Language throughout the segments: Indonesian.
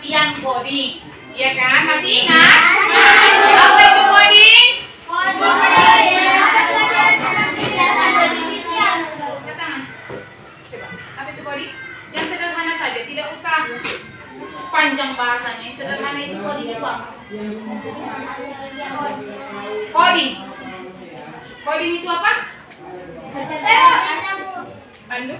pengertian coding. Ya kan? Masih ingat? Apa itu coding? Apa itu coding? Yang sederhana saja, tidak usah panjang bahasanya. Yang sederhana itu coding itu apa? Coding. Coding itu apa? Pandu,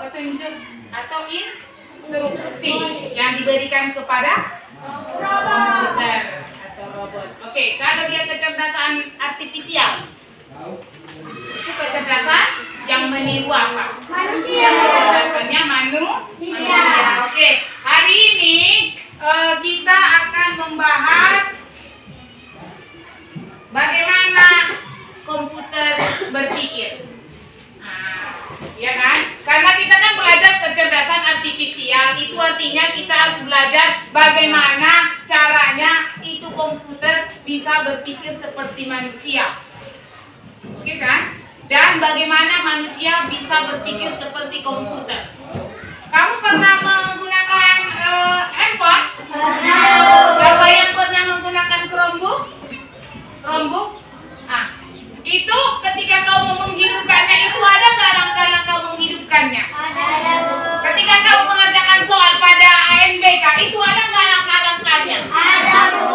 petunjuk atau instruksi yang diberikan kepada komputer atau robot. Oke, kalau dia kecerdasan artifisial, itu kecerdasan yang meniru apa? Manusia. Kecerdasannya manusia. Oke, hari ini kita akan membahas bagaimana komputer berpikir. Ya kan? Karena kita kan belajar kecerdasan artifisial, itu artinya kita harus belajar bagaimana caranya itu komputer bisa berpikir seperti manusia. Oke kan? Dan bagaimana manusia bisa berpikir seperti komputer. Kamu pernah menggunakan handphone? Siapa yang pernah menggunakan Chromebook? Chromebook? Itu ketika kamu menghidupkannya itu ada nggak langkah-langkah menghidupkannya? Ada, Bu. Ketika kamu mengerjakan soal pada ANBK itu ada nggak langkah-langkahnya? Ada, Bu.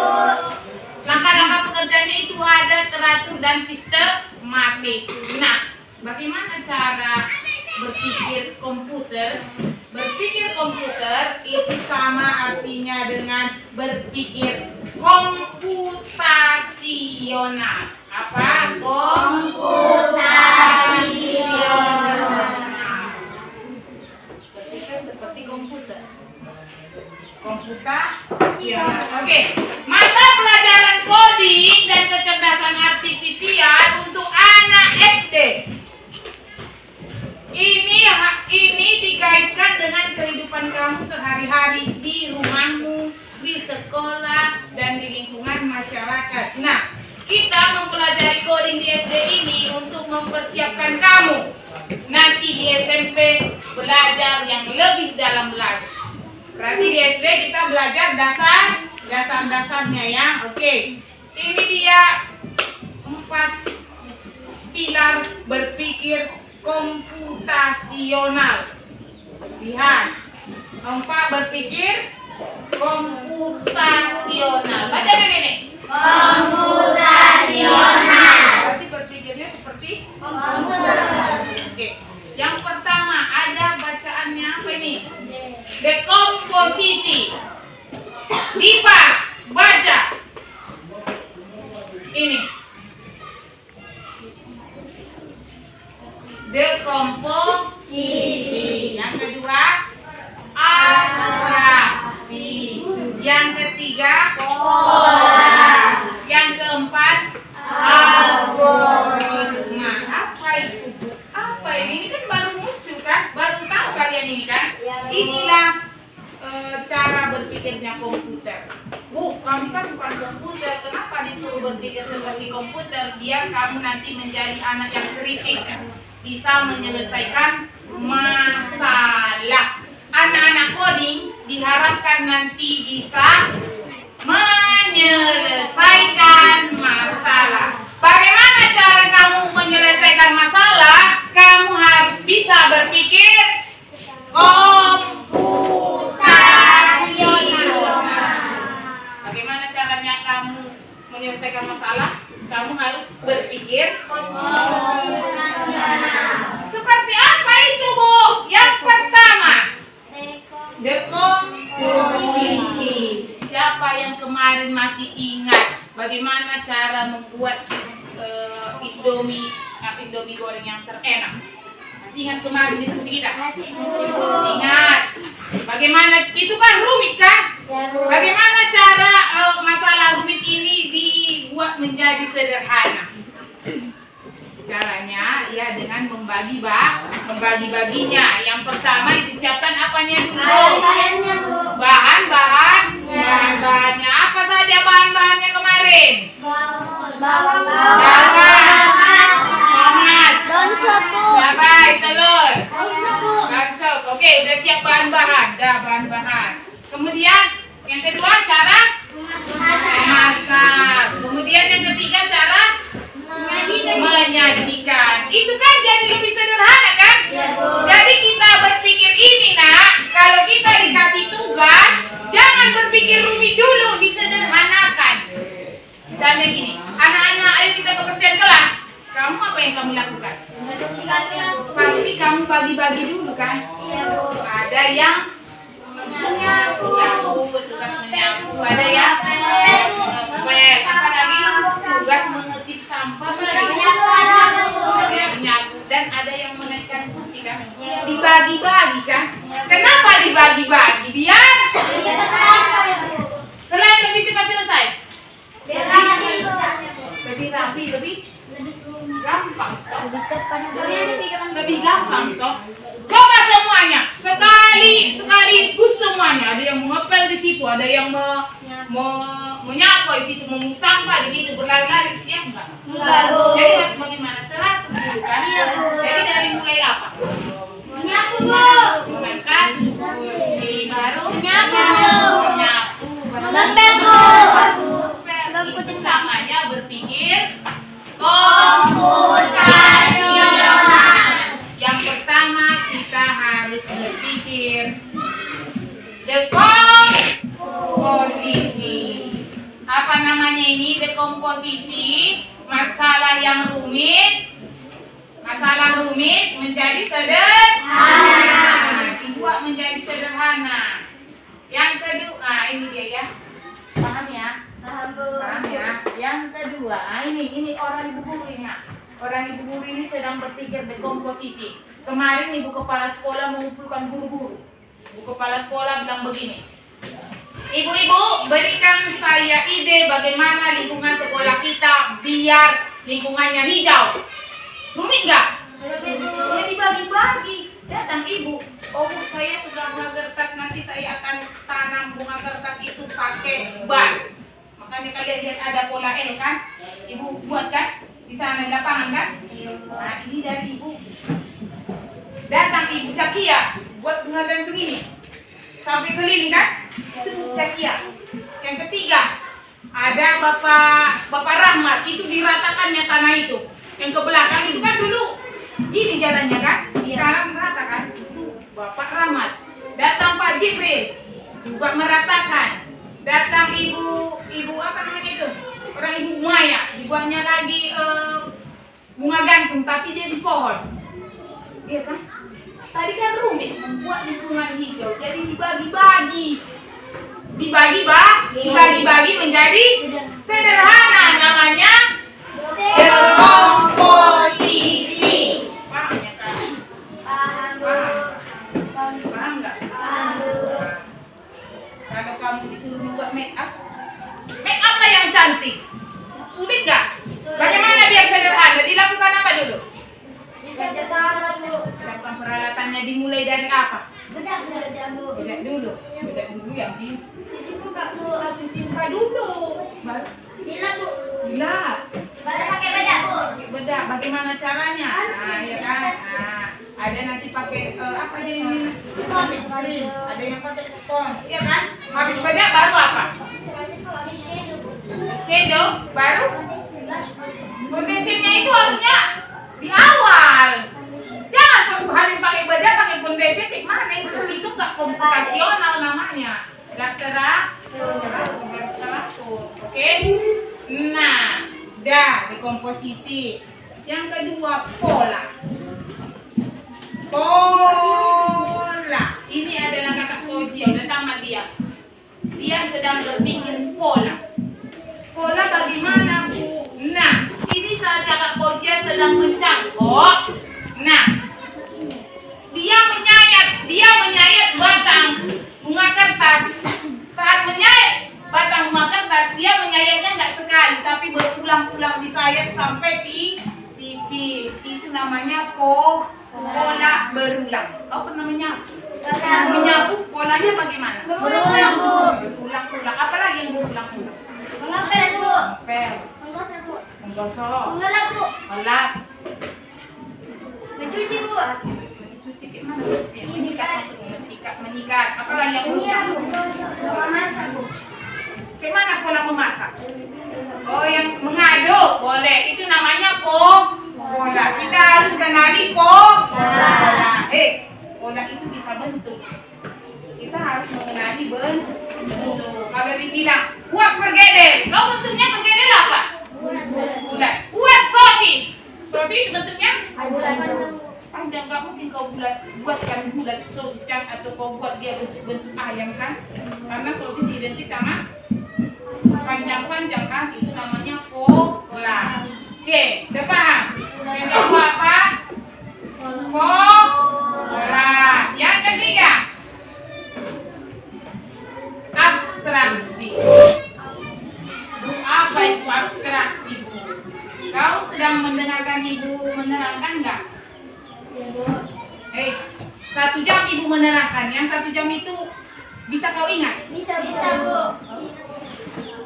Langkah-langkah pekerjaannya itu ada, teratur dan sistematis. Nah, bagaimana cara berpikir komputer? Berpikir komputer itu sama artinya dengan berpikir komputasional. Apa? Komputasional. Berpikir seperti komputer. Komputasional. Oke. Mata pelajaran coding dan kecerdasan artifisial untuk anak SD. Ini dikaitkan dengan kehidupan kamu sehari-hari di rumahmu, di sekolah, dan di lingkungan masyarakat. Nah, kita mempelajari coding di SD ini untuk mempersiapkan kamu nanti di SMP belajar yang lebih dalam lagi. Berarti di SD kita belajar dasar-dasarnya ya. Oke. Ini dia 4 pilar berpikir komputasional. Lihat. 4 berpikir komputasional. Baca ini. Komputasional. Berarti berpikirnya seperti Komputer. Oke. Yang pertama ada bacaannya apa ini? Dekomposisi. Diva, baca. Ini. Dekomposisi. Yang kedua, abstraksi. Yang ketiga, pola. Yang keempat, algoritma. Apa itu, Bu? Apa ini? Ini kan baru muncul kan? Baru tahu kalian ini kan? Inilah cara berpikirnya komputer. Bu, kami kan bukan komputer. Kenapa disuruh berpikir seperti komputer? Biar kamu nanti menjadi anak yang kritis, bisa menyelesaikan masalah. Anak-anak coding diharapkan nanti bisa menyelesaikan masalah. Bagaimana cara kamu menyelesaikan masalah? Kamu harus bisa berpikir komputasional. Bagaimana caranya kamu menyelesaikan masalah? Kamu harus berpikir komputasional. Seperti apa itu, Bu? Yang pertama, dekomposisi. Siapa yang kemarin masih ingat bagaimana cara membuat Indomie goreng yang terenak? Masih ingat kemarin diskusi kita? Masih Ingat. Bagaimana itu kan rumit kan? Bagaimana cara masalah rumit ini dibuat menjadi sederhana? Caranya ya dengan membagi-baginya. Yang pertama disiapkan apanya dulu? Bahan-bahannya. Apa saja bahan-bahannya kemarin? Bawang, tomat, cabai, telur, daun sapu. Oke, udah siap bahan-bahan. Kemudian yang kamu lakukan? Mencucikannya. Pasti kamu bagi-bagi dulu kan? Iya, Bu. Ada yang menyapu, tugas menyapu, ada yang ngepel, apa lagi? Tugas mengutip sampah, Menyapu halaman, Bu. ada yang menyapu, dan ada yang menaikkan kursi kan? Dibagi-bagi kan? Kenapa dibagi-bagi? Biar Iya, selesai, Bu. selain lebih cepat selesai, Biar rapi, Bu. lebih rapi, lebih gampang toh. Lebih cepat. Lebih gampang toh. Coba semuanya, sekaligus semuanya. Ada yang mengepel di situ, ada yang menyapu di situ, memungut sampah di situ, berlari-lari, siap nggak? Enggak, Bu. Jadi harus bagaimana? Teratur dulu kan? Iya, Bu. Jadi dari mulai apa? Menyapu, Bu. Mengangkat kursi baru. Menyapu, Bu. Menyapu. Mengepel, Bu. Mengepel. Itu namanya berpikir Komputasional. Yang pertama kita harus berpikir dekomposisi. Apa namanya ini dekomposisi? Masalah yang rumit, menjadi sederhana. Dibuat menjadi sederhana. Yang kedua, ini dia ya. Paham ya? Paham, Bu. Paham ya? Yang kedua, ini orang ibu guru ini. Orang ibu guru ini sedang berpikir dekomposisi. Kemarin ibu kepala sekolah mengumpulkan guru-guru. Ibu kepala sekolah bilang begini. Ibu-ibu, berikan saya ide bagaimana lingkungan sekolah kita biar lingkungannya hijau. Rumit nggak? Lebih, Bu. Ya dibagi-bagi. Datang ibu. Oh Bu, saya sudah bunga kertas, nanti saya akan tanam bunga kertas itu pakai ban. Makanya kalian lihat ada pola L kan? Ibu buat kan? Di sana di lapangan kan? Nah ini dari ibu. Datang ibu Cakia buat bunga gantung ini. Sampai keliling kan? Itu Cakia. Yang ketiga ada Bapak Rahmat, itu diratakannya tanah itu. Yang ke belakang itu kan dulu ini jalannya kan? Sekarang merata kan? Itu Bapak Rahmat. Datang Pak Jibril juga meratakan. Datang ibu apa namanya itu? Orang ibu Maya, dibuatnya lagi bunga gantung tapi dia di pohon. Iya kan? Tadi kan rumit membuat lingkungan hijau, jadi dibagi-bagi. Dibagi-bagi menjadi sederhana, namanya dekomposisi. Paham ya kan? Paham, Bu. Paham nggak? Paham, Bu. Kalau kamu disuruh membuat make up lah yang cantik. Sulit nggak? Bagaimana biar sederhana? Dilakukan apa dulu? Dikerja sama, Bu. Siapkan peralatannya, dimulai dari apa? Bedak, Bu. Bedak dulu yang di Cuci muka, Bu. cuci muka dulu. Baru Dilap, Bu. dilap. Baru pakai bedak, Bu. Pakai bedak. Bagaimana caranya? Nah, ya kan? Nah, ada nanti pakai apa dia ini? Ada yang pakai spons, ya kan? Habis bedak baru apa? Shadow, baru foundationnya itu harusnya di awal. Jangan harus pakai bedak, pakai foundation, mana itu nggak komputasional namanya. Nggak teratur, oke? Nah, dah dekomposisi. Yang kedua pola. Ini adalah kakak Fauzi, udah tamat dia. Dia sedang berpikir pola. Pola bagaimana, Bu? Nah, ini saat kakak Fauzi sedang mencangkok. Nah, dia menyayat batang bunga kertas. Saat menyayat batang bunga kertas, dia menyayatnya nggak sekali, tapi berulang-ulang disayat sampai tipis. Itu namanya pola berulang. Kau pernah menyapu? Menyapu polanya bagaimana? Berulang, Bu. Berulang-ulang. Apalagi yang berulang-ulang? Mengepel, Bu. Pel, Menggosok, Bu. menggosok, Mengelap, Bu. melap, Mencuci, Bu. mencuci gimana? Menyikat. Apalagi yang berulang? Memasak, Bu. Gimana pola memasak? Oh, yang mengaduk boleh. Itu namanya pola. Kita harus kenali pola. Pola itu bisa bentuk. Kita harus mengenali bentuk. Kalau dibilang buat pergedel, kau bentuknya pergedel apa? Bulat. Buat sosis sosis bentuknya Bulat. panjang, nggak mungkin kau buatkan bulat sosis kan, atau kau buat dia bentuk ayam kan, karena sosis identik sama panjang-panjang kan, itu namanya pola. Oke, udah paham? Yang kedua apa? Pola. Yang ketiga, abstraksi. Bu, apa itu abstraksi, Bu? Kau sedang mendengarkan Ibu menerangkan nggak? Satu jam Ibu menerangkan, yang 1 jam itu bisa kau ingat? Bisa, Bu.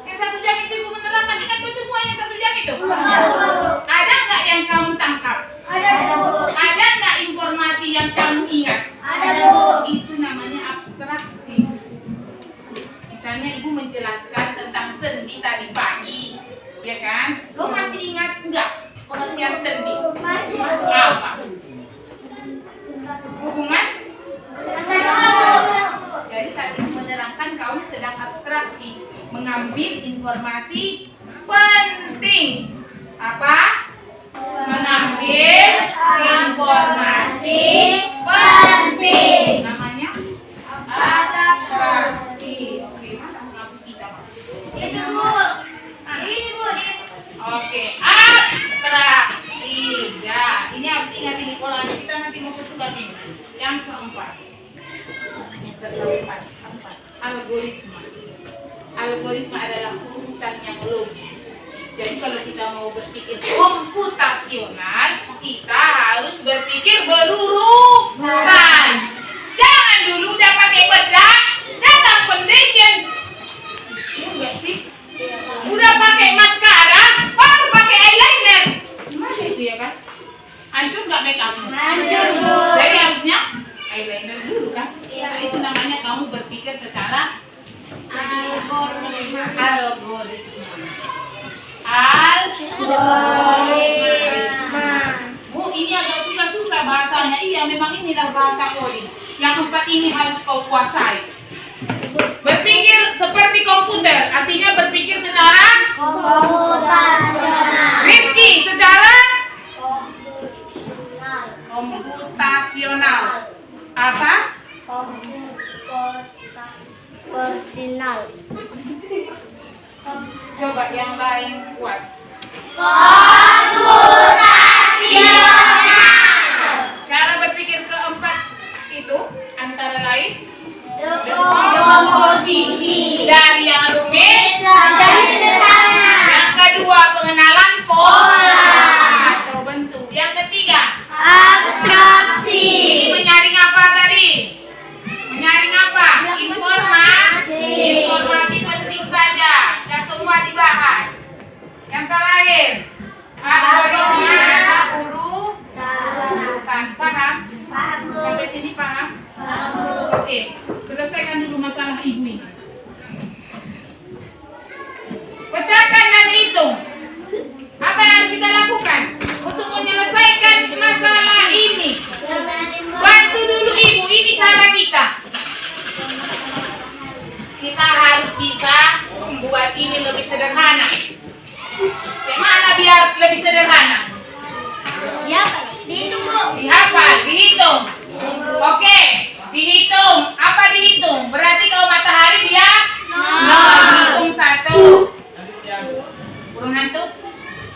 Yang 1 jam itu Ibu menerangkan, ingat kau semua yang 1 jam itu? Iya, Bu. Ada nggak yang kamu tangkap? Ada, Bu. Ada nggak informasi yang kamu ingat? Ada, Bu. Itu namanya abstraksi. Misalnya Ibu menjelaskan tentang sendi tadi pagi, ya kan? Kau masih ingat nggak pengertian sendi? Masih. Apa? Hubungan? Jadi saat Ibu menerangkan, kamu sedang abstraksi, mengambil informasi penting. Apa? Mengambil informasi penting. Namanya abstraksi. Oke, mana menghapus kita, Pak? Itu, Bu. Ini, Bu. Oke, abstraksi. Ya, ini harus ingat ini polanya. Kita nanti mau tugas ini. Yang keempat, algoritma. Algoritma adalah urutan yang logis. Jadi kalau kita mau berpikir komputasional, kita harus berpikir berurutan. Jangan dulu udah pakai bedak, datang foundation. Iya enggak sih? Udah pakai maskara, baru pakai eyeliner. Gimana itu ya kan? Hancur nggak make up? Hancur, Bu. Jadi harusnya eyeliner dulu kan? Iya, Nah, itu namanya kamu berpikir secara algoritma. Bu, ini agak susah-susah bahasanya. Iya, memang inilah bahasa coding. Yang 4 ini harus kau kuasai. Berpikir seperti komputer, artinya berpikir secara Komputasional. Rizky, secara Komputasional. komputasional. Apa? Komputasional. Coba yang lain kuat. Komputasional. Cara berpikir keempat itu antara lain Komposisi. dari yang rumit, Dari sederhana. yang kedua pengenalan pola Pola. atau bentuk, yang ketiga Abstraksi. ini menyaring apa tadi? Menyaring apa? Informasi. Informasi penting saja, yang semua dibahas. Yang terakhir algoritma urutan. Paham? Paham, Bu. Sampai sini paham? Paham, Bu. Oke, selesaikan dulu masalah Ibu ini. Pecahkan dan hitung. Apa yang harus kita lakukan untuk menyelesaikan masalah ini? Bantu dulu Ibu, ini cara kita. Kita harus bisa membuat ini lebih sederhana. Bagaimana biar lebih sederhana? Ya, dihitung, Bu. Dihafal, dihitung. Oke, dihitung. Apa dihitung? Berarti kalau matahari dia hitung 1. Burung hantu?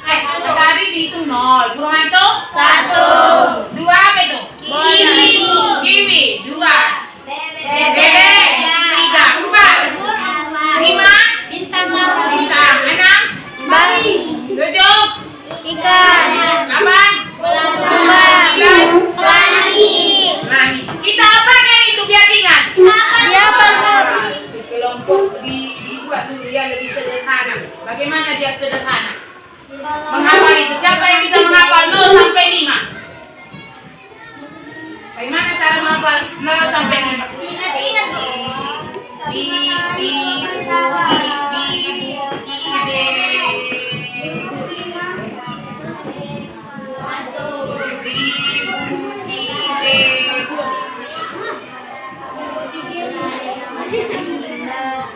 Matahari dihitung 0. Burung hantu? 1. 2 apa itu? Kiwi. Kiwi. 2. Bebek. Bebek. 3. 4. 5. Bintang laut. Bintang. 6. Babi. 7. Ikan. 8. Kumbang. 9. Langit. Langit. Kita apakan itu biar ingat? Dia bagus. Di kelompok dibuat dulu ya lebih sederhana. Bagaimana biar sederhana? Menghafal itu. Siapa yang bisa menghafal 0 sampai 5? Bagaimana cara menghafal 0 sampai 5? Ingat-ingat, Bu.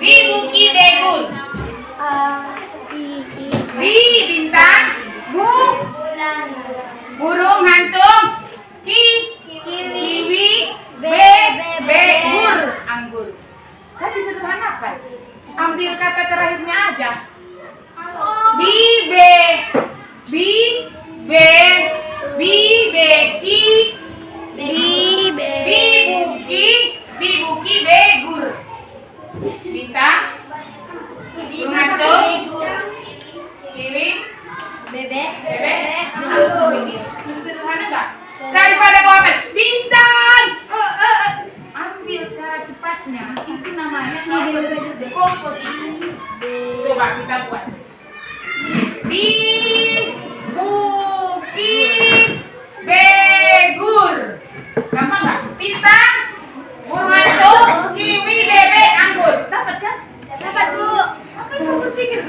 Bibuki begun. Bi bintang, bu sederhanakan. Ambil kata terakhirnya aja. Bibe, bibeki, bibuki begur. Bintang, Rumanto, kiri, Bebek. sederhana nggak? Daripada kau ambil bintang, ambil cara cepatnya. Itu namanya komposisi. Coba kita buat. Bibuki begur. Gampang nggak? Pisang, Burmanto, kiwi, bebek, anggur. Dapat kan? Dapat, Bu. Apa yang kamu pikir?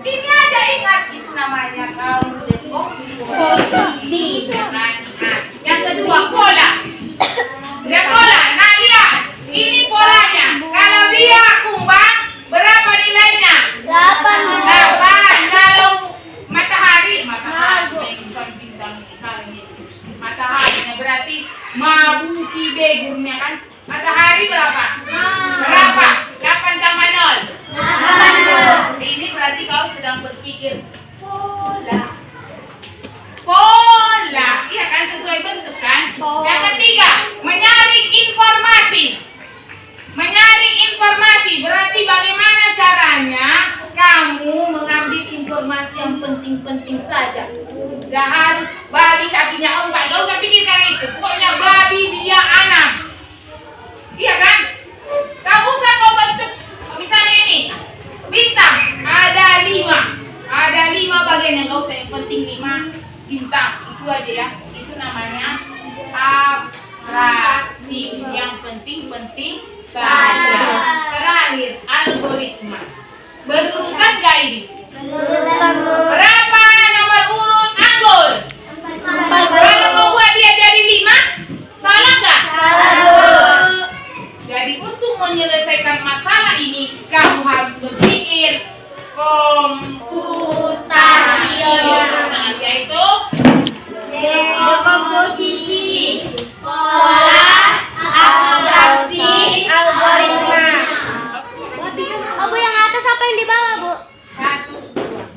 Ini aja ingat. Itu namanya kamu komposisi. Yang kedua pola. Dia pola. Nah lihat, ini polanya. Kalau dia kumbang, berapa nilainya? 8. 8. Kalau matahari bukan bintang misalnya. Mataharinya berarti mabuki begurnya kan? Matahari berapa? Berapa? 8 tambah 0. 8. Ini berarti kau sedang berpikir pola. Pola, iya kan sesuai bentuk kan? Yang ketiga, menyaring informasi. Menyaring informasi berarti bagaimana caranya kamu mengambil informasi yang penting-penting saja. Gak harus babi kakinya ombak, gak usah pikirkan itu. Pokoknya babi dia anak. Iya kan? Gak usah kau bentuk. Misalnya ini, bintang ada 5. Ada 5 bagian yang gak usah, yang penting 5 bintang. Itu aja ya. Itu namanya abrasi. Yang penting-penting saja. Terakhir, algoritma. Berurutan gak ini? Berapa nomor urut anggur? Kalau membuat dia jadi 5, salah nggak? Jadi untuk menyelesaikan masalah ini, kamu harus berpikir komputasional, yaitu Komposisi, pola, abstraksi, algoritma. Bu, yang atas apa yang di bawah, Bu? 1, 2.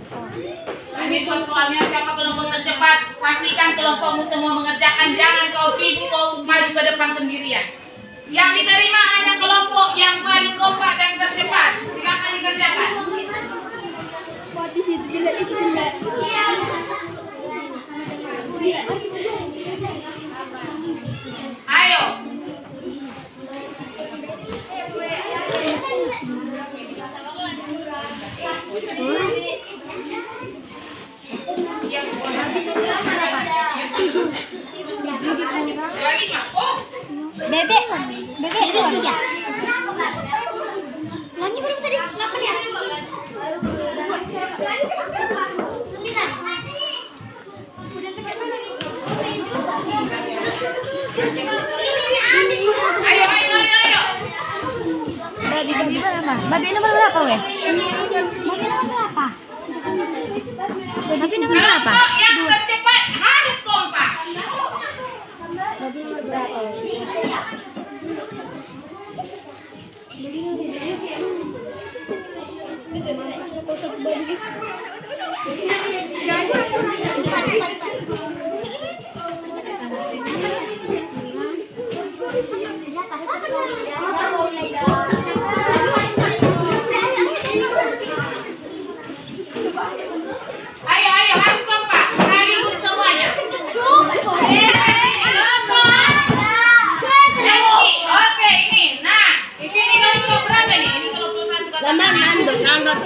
Ini buat soalnya siapa kelompok tercepat. Pastikan kelompokmu semua mengerjakan. Jangan kau sibuk kau maju ke depan sendirian. Yang diterima hanya kelompok yang paling kompak dan tercepat. Silakan dikerjakan. Ayo. Bebek 3. Lagi belum tadi 8 ya? 9. Ayo. Babi nomor berapa, weh? Babi nomor berapa? Kelompok yang tercepat harus kompak. Babi nomor berapa, weh? Ayo harus kompak. Sekaligus semuanya. Oke, ini. Nah, di sini kelompok berapa nih? Ini kelompok 1 kata. Nandot.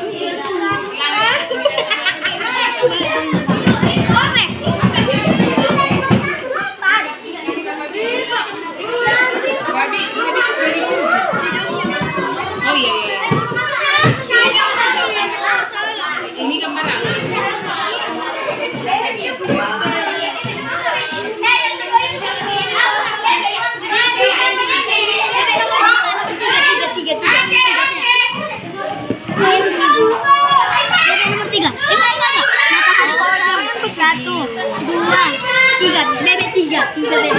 Babi. Oh iya. Ini gambar apa? Nomor 3. Enggak. Matahari 1, 2, 3. Bebek 3 bebek.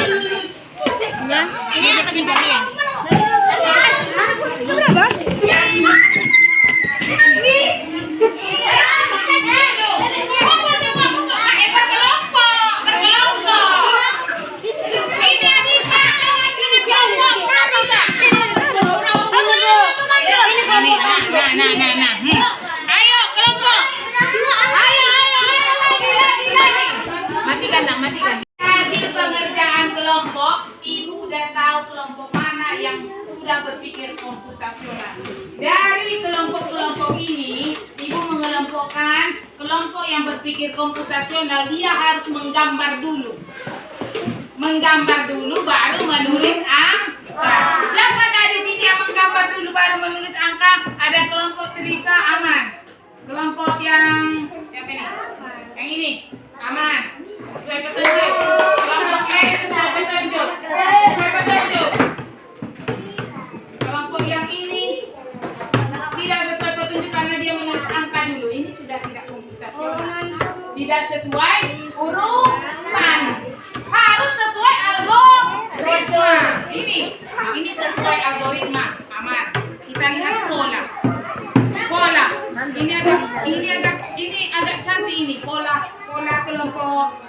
Ya, ini dapat 3 ya. Berapa? berpikir komputasional. Dari kelompok-kelompok ini, Ibu mengelompokkan kelompok yang berpikir komputasional, dia harus menggambar dulu. Menggambar dulu baru menulis angka. Siapakah di sini yang menggambar dulu baru menulis angka? Ada kelompok Teresa, aman. Kelompok yang siapa ini? Yang ini, aman. Sesuai petunjuk. Kelompok E sesuai petunjuk. Sesuai petunjuk. Kelompok yang ini tidak sesuai petunjuk karena dia menulis angka dulu. Ini sudah tidak komputasional. Tidak sesuai urutan. Harus sesuai algoritma. Ini sesuai algoritma. Aman. Kita lihat pola. Pola. Ini agak cantik ini pola kelompok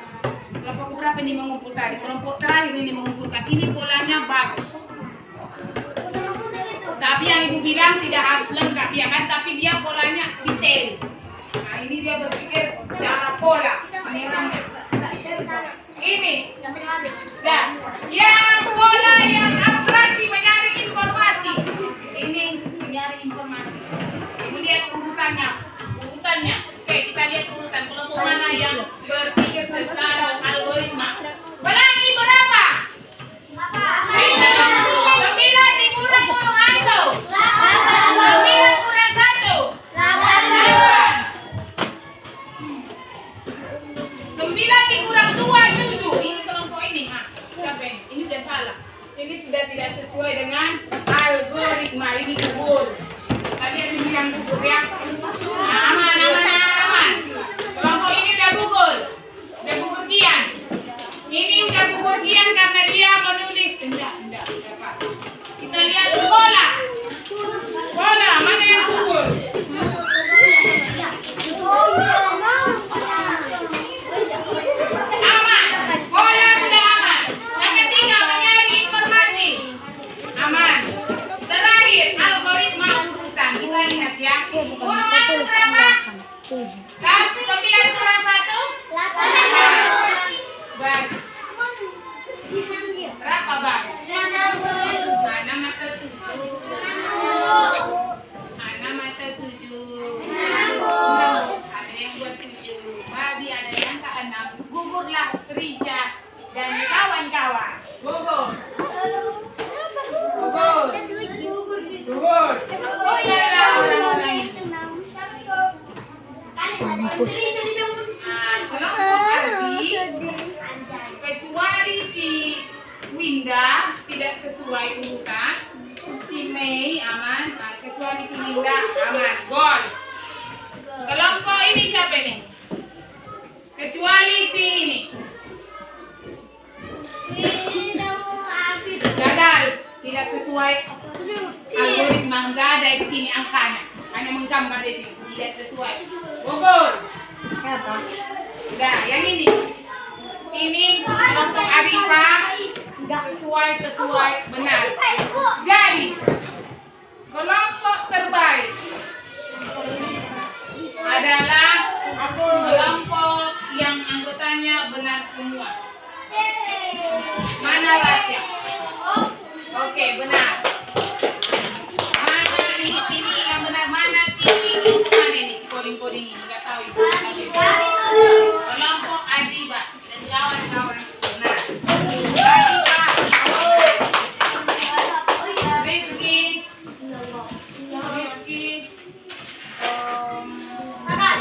berapa ini mengumpul tadi? Kelompok terakhir ini mengumpulkan. Ini polanya bagus. Tapi yang Ibu bilang tidak harus lengkap ya kan? Tapi dia polanya detail. Nah ini dia berpikir secara pola. Ini. Dan yang pola yang abstraksi mencari informasi. Ini mencari informasi. Ibu lihat urutannya. Oke, kita lihat urutan kelompok mana yang berpikir secara algoritma. Pelangi berapa? 9 dikurang 1. 9 kurang 1. 9 dikurang 2, 7. Ini kelompok ini. Ini udah salah. Ini sudah tidak sesuai dengan algoritma. Ini gugur. Tadi yang dibilang gugur ya. Aman. Kelompok ini udah gugur. Udah gugur kian. Ini udah gugur kian karena dia menulis. Enggak, Pak. Kita lihat pola. Pola, mana yang gugur? Aman. Pola sudah aman. Yang ketiga, mencari informasi. Aman. Terakhir, algoritma urutan. Kita lihat ya. Urutan berapa? 9 kurang 1? 8. Baik. Berapa, Bang? 6 atau 7? 6 atau 7? Ada yang buat 7. Babi ada yang ke 6. Gugurlah Rija dan kawan-kawan. Gugur. Gugurlah orang-orang ini. Kelompok Ardi, kecuali si Winda tidak sesuai urutan, si Mei aman, kecuali si Winda aman, gol. Kelompok ini siapa ini? Kecuali si ini. Gagal, tidak sesuai algoritma, nggak ada di sini angkanya, hanya menggambar di sini, tidak sesuai. Gugur. Udah, yang ini. Ini kelompok Arifah sesuai benar. Jadi kelompok terbaik adalah kelompok yang anggotanya benar semua. Mana Rasya? Oke, benar. Mana ini yang benar, mana sih ini? Mana ini si coding-coding ini? Enggak tahu Ibu. Kelompok Adiba dan kawan-kawan. Benar. Adiba. Rizky.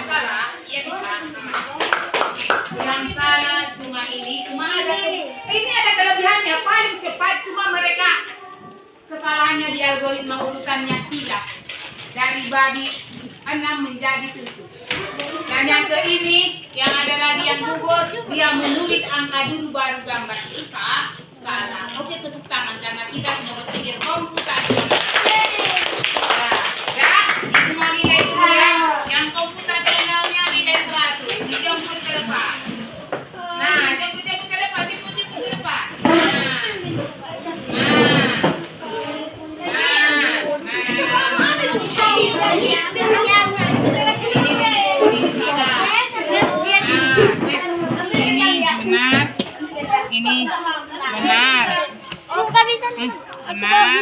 Salah. Iya tidak. Yang salah cuma ini. Ini ada kelebihannya. Paling cepat cuma mereka kesalahannya di algoritma urutannya hilaf. Dari babi 6 menjadi 7. Dan yang ke ini, yang ada lagi yang gugur, dia menulis angka dulu baru gambar. Itu salah. Oke, tepuk tangan karena kita sudah berpikir komputasional. Ya, semua nilai semua ya. Yang komputasionalnya nilai 100. Dijemput ke depan. Nah, jemput ke depan, jemput ke depan. Ini benar. Oh, nggak bisa. Benar.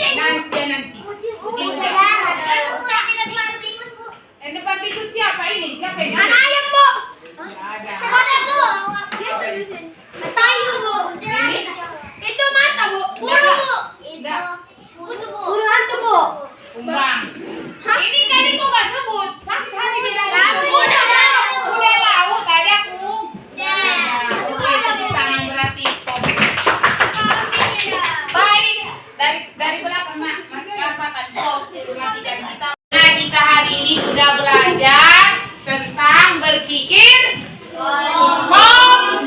Nice dia nanti. Kucing udah. Yang depan pintu siapa ini? Siapa ini? Anak ayam, Bu. Ada. Ada, Bu. Tayu, Bu. Itu mata, Bu. Burung, Bu. Enggak. Burung hantu, Bu. Kumbang. Ini tadi kok nggak sebut? Sakit hati di dalam. Udah. Udah laut ada kum. Udah. Oke, tepuk tangan berarti. Baik, dari belakang nak. Masih apa kan? Sos, matikan kita. Nah, kita hari ini sudah belajar tentang berpikir komputasional.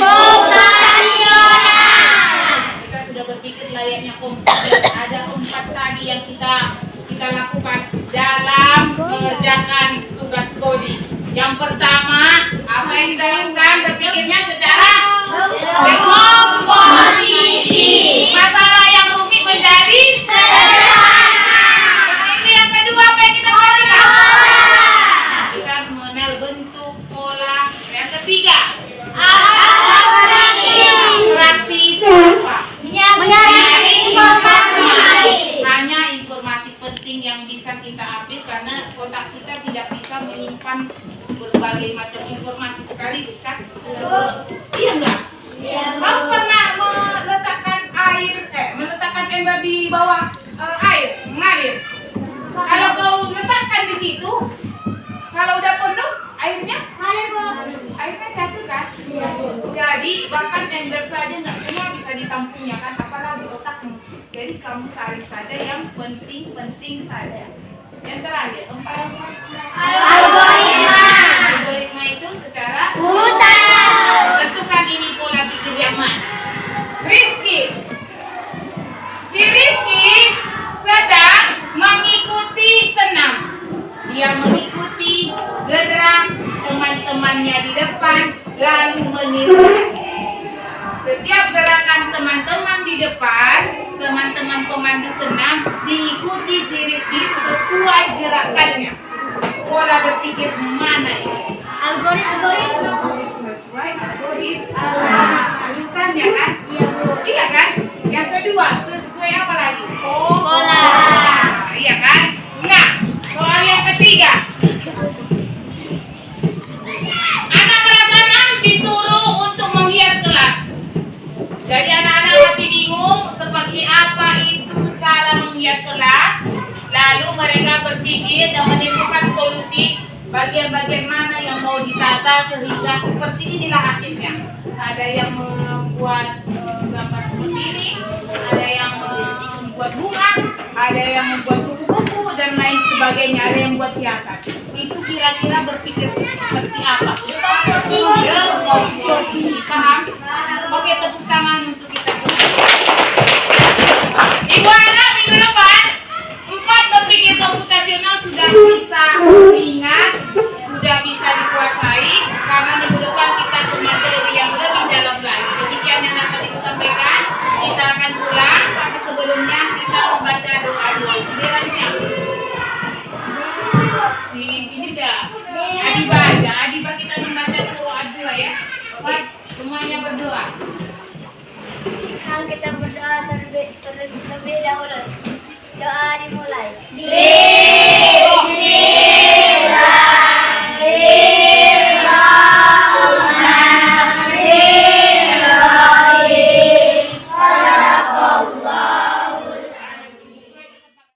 Kita sudah berpikir layaknya komputer. Ada 4 tadi yang kita lakukan dalam mengerjakan tugas coding. Yang pertama, apa yang kita lakukan? Berpikirnya secara dekomposisi. Masalah yang rumit menjadi sederhana. Ini yang kedua, apa yang kita lakukan? Kita mengenal bentuk, pola. Yang ketiga, abstraksi itu apa? Mencari informasi. Hanya informasi penting yang bisa kita ambil karena otak kita tidak bisa menyimpan berbagai macam informasi sekaligus kan? Iya enggak? Kamu pernah meletakkan ember di bawah air mengalir? Kalau kau letakkan di situ, kalau udah penuh airnya jatuh kan? Jadi bahkan ember saja nggak semua bisa ditampungnya kan, apalagi otakmu. Jadi kamu saring saja yang penting-penting saja. Yang terakhir, algoritma itu secara tentukan ini pola pikir yang mana. Rizky, si Rizky sedang mengikuti senam. Dia mengikuti gerak teman-temannya di depan lalu meniru. Setiap gerakan teman-teman di depan, teman-teman pemandu senam diikuti si Rizky sesuai gerakannya. Pola berpikir mana ini? Algoritma. Sesuai algoritma. Bukan ya kan? Iya kan? Yang kedua, sesuai apa lagi? Pola. Iya kan? Nah, soal yang ketiga. Anak kelas 6 disuruh untuk menghias kelas. Jadi anak-anak masih bingung seperti apa itu cara menghias kelas. Lalu mereka berpikir dan menentukan solusi bagian-bagian mana yang mau ditata sehingga seperti inilah hasilnya. Ada yang membuat gambar seperti ini, ada yang membuat bunga, ada yang membuat kupu-kupu dan lain sebagainya, ada yang membuat hiasan. Itu kira-kira berpikir seperti apa? Komposisi. Paham? Oke, tepuk tangan untuk kita. Ibu anak minggu depan 4 berpikir komputasional sudah bisa diingat, sudah bisa dikuasai, karena minggu depan kita ke materi yang lebih dalam lagi. Demikian yang dapat ibu sampaikan. Kita akan pulang, tapi sebelumnya kita membaca doa dulu. Giliran siapa? Di sini dah. Adiba aja. Adiba kita membaca surah Ad-Duha ya. Oke, semuanya berdoa. Kita berdoa terlebih dahulu. Doa dimulai.